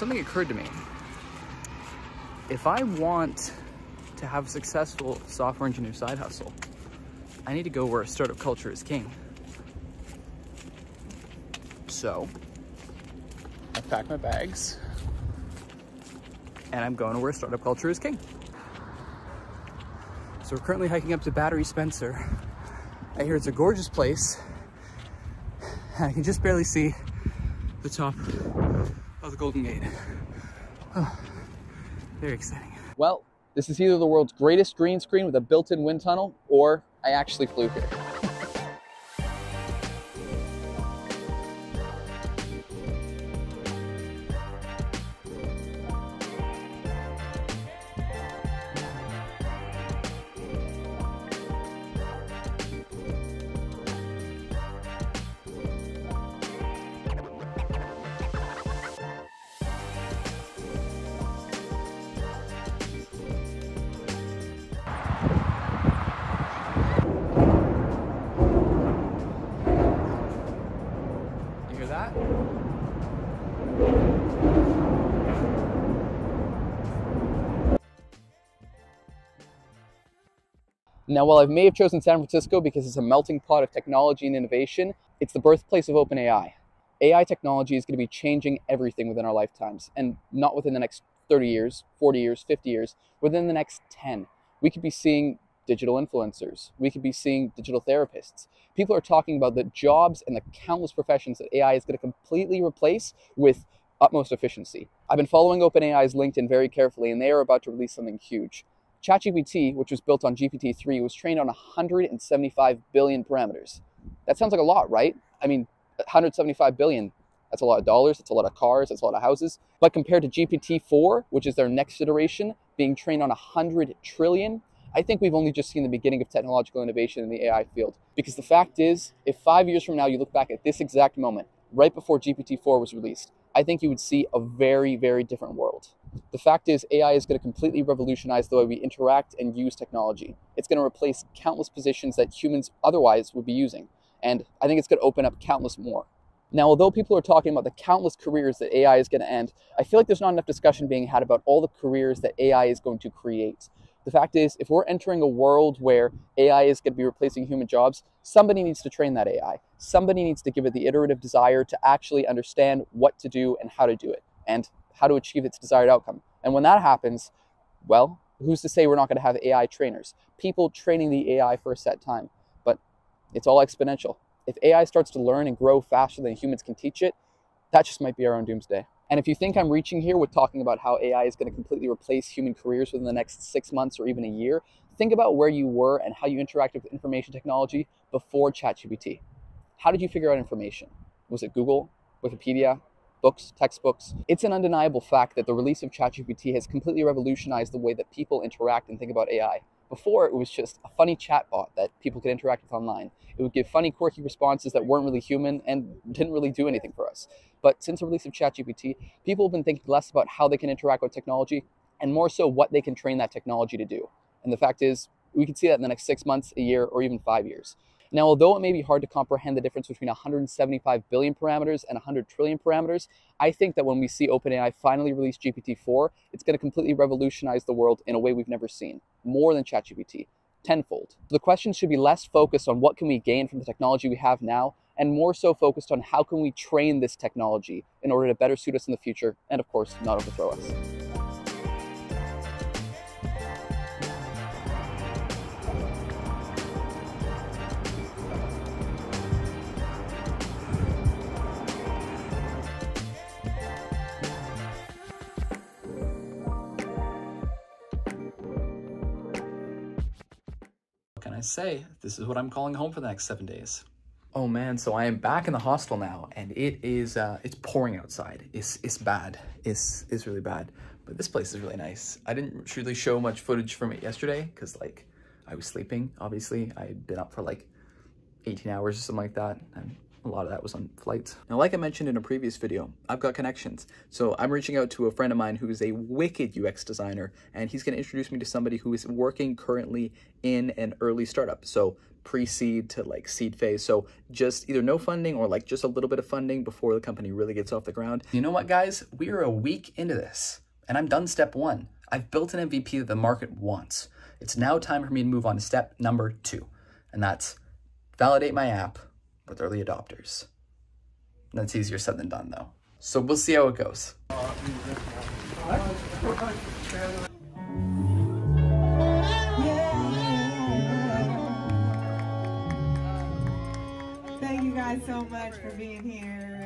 something occurred to me. If I want to have a successful software engineer side hustle, I need to go where startup culture is king. So I've packed my bags and I'm going to where startup culture is king. So we're currently hiking up to Battery Spencer. I hear it's a gorgeous place. And I can just barely see the top of the Golden Gate. Oh, very exciting. Well, this is either the world's greatest green screen with a built-in wind tunnel, or I actually flew here. That? Now, while I may have chosen San Francisco because it's a melting pot of technology and innovation, it's the birthplace of OpenAI. AI technology is going to be changing everything within our lifetimes, and not within the next 30 years, 40 years, 50 years, within the next 10. We could be seeing digital influencers. We could be seeing digital therapists. People are talking about the jobs and the countless professions that AI is going to completely replace with utmost efficiency. I've been following OpenAI's LinkedIn very carefully, and they are about to release something huge. ChatGPT, which was built on GPT-3, was trained on 175 billion parameters. That sounds like a lot, right? I mean, 175 billion, that's a lot of dollars, that's a lot of cars, that's a lot of houses. But compared to GPT-4, which is their next iteration, being trained on 100 trillion, I think we've only just seen the beginning of technological innovation in the AI field. Because the fact is, if 5 years from now you look back at this exact moment, right before GPT-4 was released, I think you would see a very, very different world. The fact is, AI is going to completely revolutionize the way we interact and use technology. It's going to replace countless positions that humans otherwise would be using. And I think it's going to open up countless more. Now, although people are talking about the countless careers that AI is going to end, I feel like there's not enough discussion being had about all the careers that AI is going to create. The fact is, if we're entering a world where AI is going to be replacing human jobs, somebody needs to train that AI. Somebody needs to give it the iterative desire to actually understand what to do and how to do it, and how to achieve its desired outcome. And when that happens, well, who's to say we're not going to have AI trainers, people training the AI for a set time? But it's all exponential. If AI starts to learn and grow faster than humans can teach it, that just might be our own doomsday. And if you think I'm reaching here with talking about how AI is going to completely replace human careers within the next 6 months or even a year, think about where you were and how you interacted with information technology before ChatGPT. How did you figure out information? Was it Google, Wikipedia, books, textbooks? It's an undeniable fact that the release of ChatGPT has completely revolutionized the way that people interact and think about AI. Before, it was just a funny chatbot that people could interact with online. It would give funny, quirky responses that weren't really human and didn't really do anything for us. But since the release of ChatGPT, people have been thinking less about how they can interact with technology and more so what they can train that technology to do. And the fact is, we can see that in the next 6 months, a year, or even 5 years. Now, although it may be hard to comprehend the difference between 175 billion parameters and 100 trillion parameters, I think that when we see OpenAI finally release GPT-4, it's going to completely revolutionize the world in a way we've never seen, more than ChatGPT, tenfold. The question should be less focused on what can we gain from the technology we have now, and more so focused on how can we train this technology in order to better suit us in the future, and of course, not overthrow us. Can I say, this is what I'm calling home for the next 7 days. Oh man, so I am back in the hostel now, and it is it's pouring outside. It's bad. It's really bad. But this place is really nice. I didn't really show much footage from it yesterday because I was sleeping, obviously. I had been up for 18 hours or something like that. And A lot of that was on flights. Now, like I mentioned in a previous video, I've got connections. So I'm reaching out to a friend of mine who is a wicked UX designer, and he's going to introduce me to somebody who is working currently in an early startup. So pre-seed to like seed phase. So just either no funding or like just a little bit of funding before the company really gets off the ground. You know what, guys? We are a week into this and I'm done step 1. I've built an MVP that the market wants. It's now time for me to move on to step number 2. And that's validate my app with early adopters. That's easier said than done though. So we'll see how it goes. Thank you guys so much for being here.